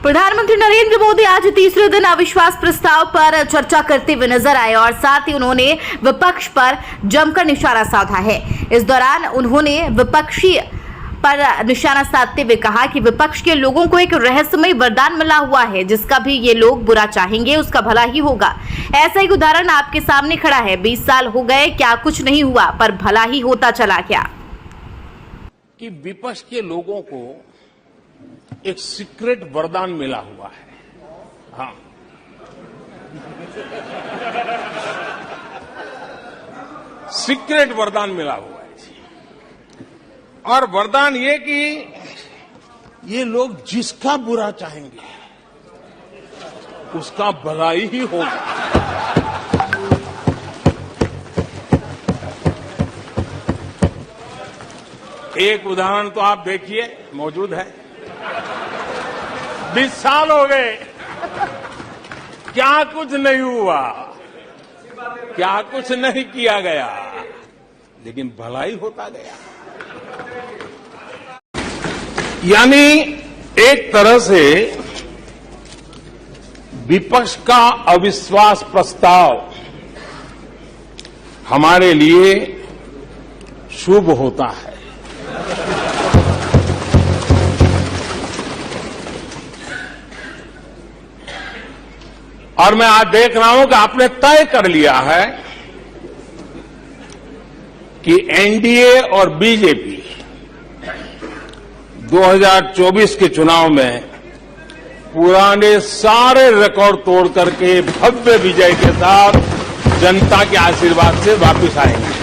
प्रधानमंत्री नरेंद्र मोदी आज तीसरे दिन अविश्वास प्रस्ताव पर चर्चा करते हुए नजर आए और साथ ही उन्होंने विपक्ष पर जमकर निशाना साधा है। इस दौरान उन्होंने विपक्षी पर निशाना साधते हुए कहा कि विपक्ष के लोगों को एक रहस्यमय वरदान मिला हुआ है, जिसका भी ये लोग बुरा चाहेंगे उसका भला ही होगा। ऐसा एक उदाहरण आपके सामने खड़ा है। 20 साल हो गए, क्या कुछ नहीं हुआ, पर भला ही होता चला गया। कि विपक्ष के लोगों को एक सीक्रेट वरदान मिला हुआ है। हाँ, सीक्रेट वरदान मिला हुआ है। और वरदान ये कि ये लोग जिसका बुरा चाहेंगे उसका भला ही होगा। एक उदाहरण तो आप देखिए, मौजूद है। 20 साल हो गए, क्या कुछ नहीं हुआ, क्या कुछ नहीं किया गया, लेकिन भलाई होता गया। यानी एक तरह से विपक्ष का अविश्वास प्रस्ताव हमारे लिए शुभ होता है। और मैं आज देख रहा हूं कि आपने तय कर लिया है कि एनडीए और बीजेपी 2024 के चुनाव में पुराने सारे रिकॉर्ड तोड़ करके भव्य विजय के साथ जनता के आशीर्वाद से वापस आएंगे।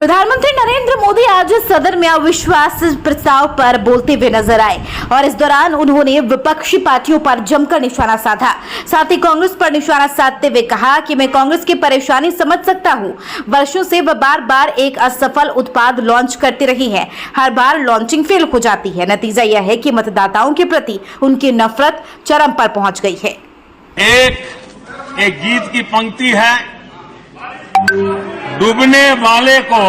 प्रधानमंत्री नरेंद्र मोदी आज सदन में अविश्वास प्रस्ताव पर बोलते हुए नजर आए और इस दौरान उन्होंने विपक्षी पार्टियों पर जमकर निशाना साधा। साथ ही कांग्रेस पर निशाना साधते हुए कहा कि मैं कांग्रेस की परेशानी समझ सकता हूं। वर्षों से वह बार बार एक असफल उत्पाद लॉन्च करती रही है, हर बार लॉन्चिंग फेल हो जाती है। नतीजा यह है कि मतदाताओं के प्रति उनकी नफरत चरम पर पहुंच गई है। एक गीत की पंक्ति है, डूबने वाले को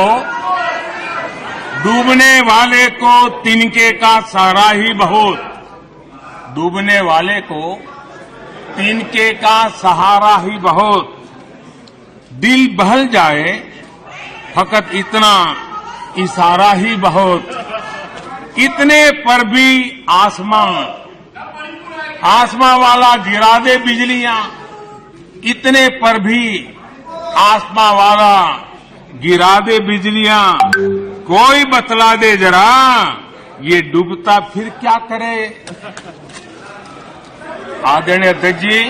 तिनके का सहारा ही बहुत, डूबने वाले को तिनके का सहारा ही बहुत, दिल बहल जाए फकत इतना इशारा ही बहुत, इतने पर भी आसमां वाला गिरा दे बिजलियां, इतने पर भी आसमां वाला गिरा दे बिजलियां, कोई बतला दे जरा ये डूबता फिर क्या करे। आदरणीय अध्यक्ष जी,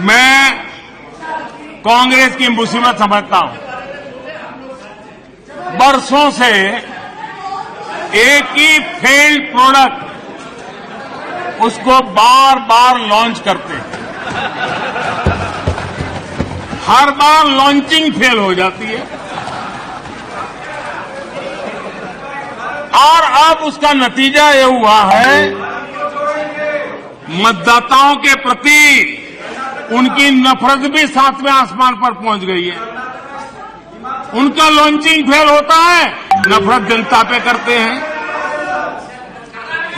मैं कांग्रेस की मुसीबत समझता हूं। बरसों से एक ही फेल्ड प्रोडक्ट उसको बार बार लॉन्च करते हैं, हर बार लॉन्चिंग फेल हो जाती है और अब उसका नतीजा ये हुआ है मतदाताओं के प्रति उनकी नफरत भी सातवें आसमान पर पहुंच गई है। उनका लॉन्चिंग फेल होता है, नफरत जनता पे करते हैं।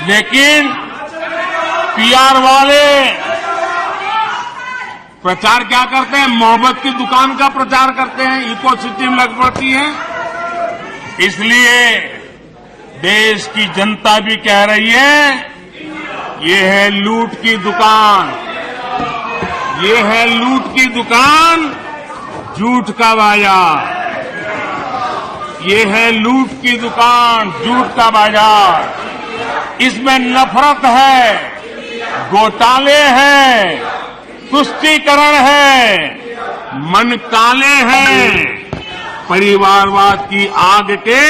लेकिन पीआर वाले प्रचार क्या करते हैं, मोहब्बत की दुकान का प्रचार करते हैं, इकोसिस्टम लग पड़ती है। इसलिए देश की जनता भी कह रही है ये है लूट की दुकान, ये है लूट की दुकान, झूठ का बाजार, ये है लूट की दुकान, झूठ का बाजार। इसमें नफरत है, घोटाले हैं, तुष्टीकरण है, मन काले हैं, परिवारवाद की आग के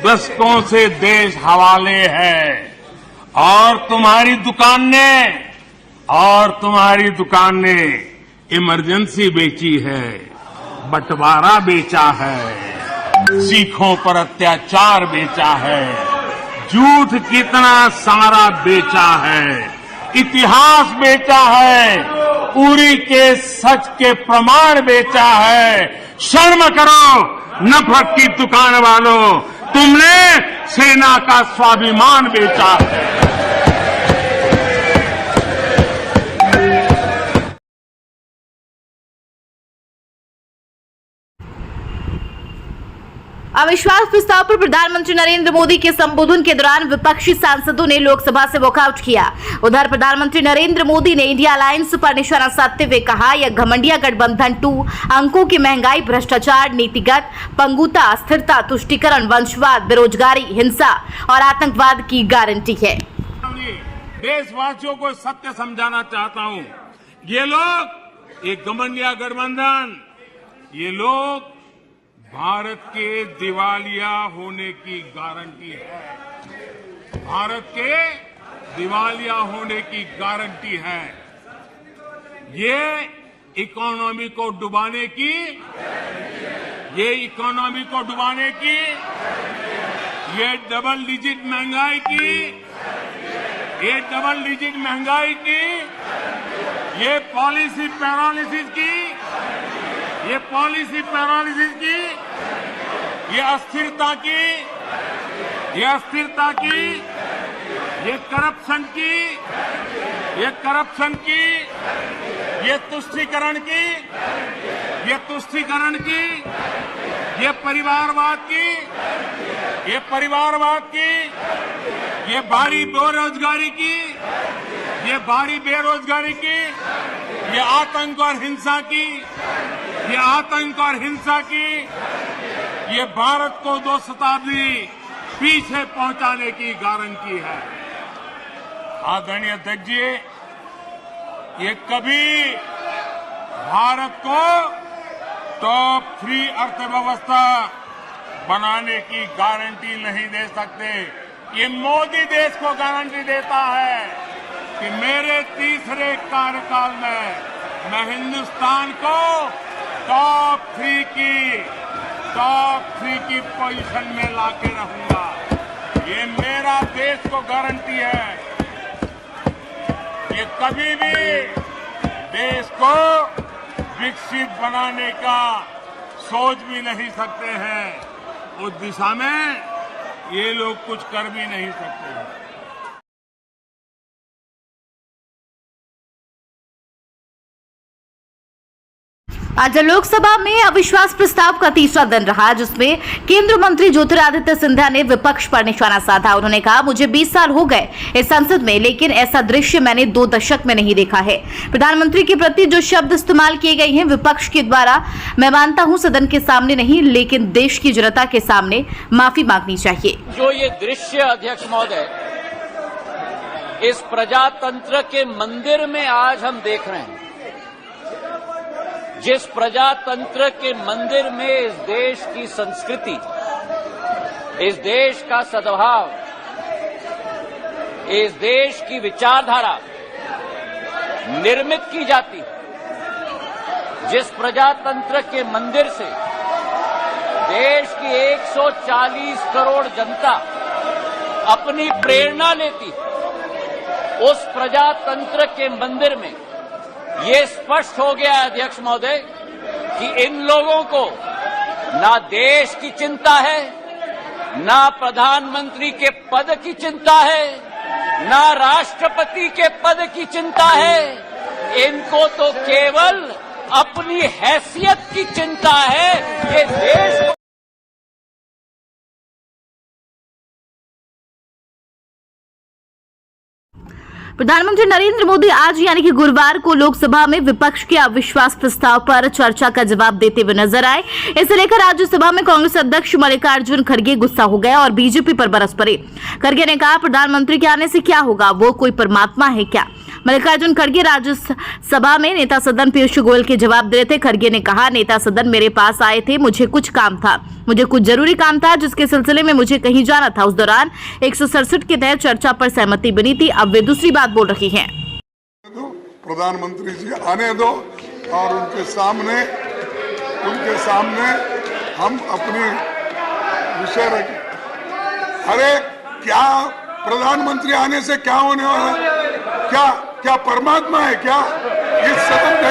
दशकों से देश हवाले है। और तुम्हारी दुकान ने इमरजेंसी बेची है, बंटवारा बेचा है, सिखों पर अत्याचार बेचा है, झूठ कितना सारा बेचा है, इतिहास बेचा है, उरी के सच के प्रमाण बेचा है। शर्म करो, नफरत की दुकान वालों, तुमने सेना का स्वाभिमान बेचा है। अविश्वास प्रस्ताव पर प्रधानमंत्री नरेंद्र मोदी के संबोधन के दौरान विपक्षी सांसदों ने लोकसभा से वॉकआउट किया। उधर प्रधानमंत्री नरेंद्र मोदी ने इंडिया अलायंस पर निशाना साधते हुए कहा, यह घमंडिया गठबंधन 2 अंकों की महंगाई, भ्रष्टाचार, नीतिगत पंगुता, अस्थिरता, तुष्टीकरण, वंशवाद, बेरोजगारी, हिंसा और आतंकवाद की गारंटी है। देशवासियों को सत्य समझाना चाहता हूं, ये लोग, एक घमंडिया गठबंधन, ये लोग भारत के दिवालिया होने की गारंटी है। भारत के दिवालिया होने की गारंटी है। ये इकोनॉमी को डुबाने की, ये इकोनॉमी को डुबाने की, ये डबल डिजिट महंगाई की, ये डबल डिजिट महंगाई की, ये पॉलिसी पैरालिसिस की, ये पॉलिसी पैरालिसिस की, ये अस्थिरता की, ये अस्थिरता की, ये करप्शन की, ये करप्शन की, ये तुष्टीकरण की, ये तुष्टीकरण की, ये परिवारवाद की, ये परिवारवाद की, ये भारी बेरोजगारी की, ये भारी बेरोजगारी की, ये आतंक और हिंसा की, ये आतंक और हिंसा की, ये भारत को 2 शताब्दी पीछे पहुंचाने की गारंटी है। आदरणीय अध्यक्ष जी, ये कभी भारत को टॉप 3 अर्थव्यवस्था बनाने की गारंटी नहीं दे सकते। ये मोदी देश को गारंटी देता है कि मेरे तीसरे कार्यकाल में मैं हिंदुस्तान को टॉप 3 की पोजीशन में लाके रहूंगा। ये मेरा देश को गारंटी है। ये कभी भी देश को विकसित बनाने का सोच भी नहीं सकते हैं। उस दिशा में ये लोग कुछ कर भी नहीं सकते हैं। आज लोकसभा में अविश्वास प्रस्ताव का तीसरा दिन रहा, जिसमें केंद्रीय मंत्री ज्योतिरादित्य सिंधिया ने विपक्ष पर निशाना साधा। उन्होंने कहा, मुझे 20 साल हो गए इस संसद में, लेकिन ऐसा दृश्य मैंने 2 दशक में नहीं देखा है। प्रधानमंत्री के प्रति जो शब्द इस्तेमाल किए गए हैं विपक्ष के द्वारा, मैं मानता हूं सदन के सामने नहीं, लेकिन देश की जनता के सामने माफी मांगनी चाहिए। जो ये दृश्य, अध्यक्ष महोदय, इस प्रजातंत्र के मंदिर में आज हम देख रहे हैं, जिस प्रजातंत्र के मंदिर में इस देश की संस्कृति, इस देश का सद्भाव, इस देश की विचारधारा निर्मित की जाती है, जिस प्रजातंत्र के मंदिर से देश की 140 करोड़ जनता अपनी प्रेरणा लेती, उस प्रजातंत्र के मंदिर में ये स्पष्ट हो गया है, अध्यक्ष महोदय, कि इन लोगों को ना देश की चिंता है, ना प्रधानमंत्री के पद की चिंता है, ना राष्ट्रपति के पद की चिंता है। इनको तो केवल अपनी हैसियत की चिंता है। ये देश प्रधानमंत्री नरेंद्र मोदी आज यानी कि गुरुवार को लोकसभा में विपक्ष के अविश्वास प्रस्ताव पर चर्चा का जवाब देते हुए नजर आए। इसे लेकर राज्यसभा में कांग्रेस अध्यक्ष मल्लिकार्जुन खड़गे गुस्सा हो गए और बीजेपी पर बरस पड़े। खड़गे ने कहा, प्रधानमंत्री के आने से क्या होगा, वो कोई परमात्मा है क्या? मल्लिकार्जुन खड़गे राज्यसभा में नेता सदन पीयूष गोयल के जवाब दे रहे थे। खड़गे ने कहा, नेता सदन मेरे पास आए थे, मुझे कुछ काम था, मुझे कुछ जरूरी काम था जिसके सिलसिले में मुझे कहीं जाना था। उस दौरान 167 के तहत चर्चा पर सहमति बनी थी। अब वे दूसरी बात बोल रही हैं। प्रधानमंत्री जी आने दो और उनके सामने हम अपनी विषय रखें। अरे क्या प्रधानमंत्री आने से क्या होने वाला है? क्या परमात्मा है क्या? इस सदन का